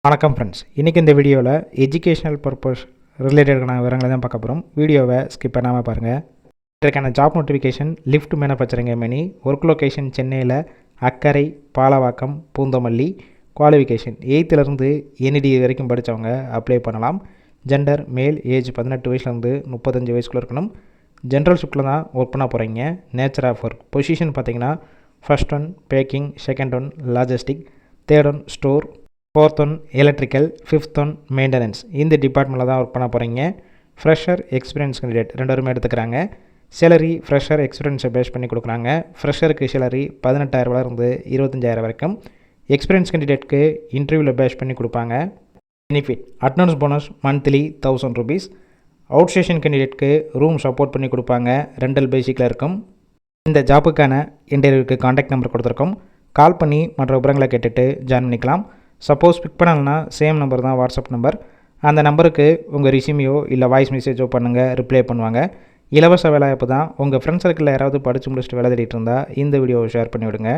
வணக்கம் ஃப்ரெண்ட்ஸ், இன்றைக்கி இந்த வீடியோவில் எஜுகேஷனல் பர்பஸ் ரிலேட்டடான விவரங்களை தான் பார்க்க போகிறோம். வீடியோவை ஸ்கிப் பண்ணாமல் பாருங்கள். இதற்கான job notification lift manufacturing company, work location சென்னையில் அக்கரை, Palavakkam, Poonamallee. Qualification 8th NED வரைக்கும் படித்தவங்க அப்ளை பண்ணலாம். ஜெண்டர் மேல், ஏஜ் 18 வயசுலேருந்து 35 வயசுக்குள்ளே இருக்கணும். ஜென்ரல் ஷிஃப்ட்டில் தான் ஒர்க் பண்ண போகிறீங்க. நேச்சர் ஆஃப் ஒர்க் பொசிஷன் பார்த்தீங்கன்னா first one packing, second one logistic, third one store, 4th one electrical, 5th one maintenance. இந்த டிபார்ட்மெண்ட்டில் தான் ஒர்க் பண்ண போகிறீங்க. ஃப்ரெஷர், எக்ஸ்பீரியன்ஸ் கேண்டிடேட் 2 பேருமே எடுத்துக்கிறாங்க. சேலரி ஃப்ரெஷர் எக்ஸ்பீரியன்ஸை பேஸ் பண்ணி கொடுக்குறாங்க. ஃப்ரெஷருக்கு சேலரி 18,000 25,000 வரைக்கும். எக்ஸ்பீரியன்ஸ் கேண்டிடேட்க்கு இன்டர்வியூவில் பேஸ் பண்ணி கொடுப்பாங்க. Benefit attendance bonus monthly 1000 rupees. Outstation கேண்டிடேட்க்கு ரூம் சப்போர்ட் பண்ணி கொடுப்பாங்க. ரெண்டல் பேசிக்கில் இருக்கும். இந்த ஜாப்புக்கான இன்டர்வியூக்கு காண்டாக்ட் நம்பர் கொடுத்துருக்கோம். கால் பண்ணி மற்ற விவரங்களை கேட்டுட்டு ஜாயின் பண்ணிக்கலாம். சப்போஸ் பிக் பண்ணலன்னா சேம் நம்பர் தான் வாட்ஸ்அப் நம்பர். அந்த நம்பருக்கு உங்கள் ரிசியூமையோ இல்லை வாய்ஸ் மெசேஜோ பண்ணுங்கள், ரிப்ளை பண்ணுவாங்க. இலவச வேலைவாய்ப்பு தான். உங்கள் ஃப்ரெண்ட்ஸ் சர்க்கிளில் யாராவது படித்து முடிச்சுட்டு வேலை தேடிட்டு இருந்தால் இந்த வீடியோவை ஷேர் பண்ணிவிடுங்க.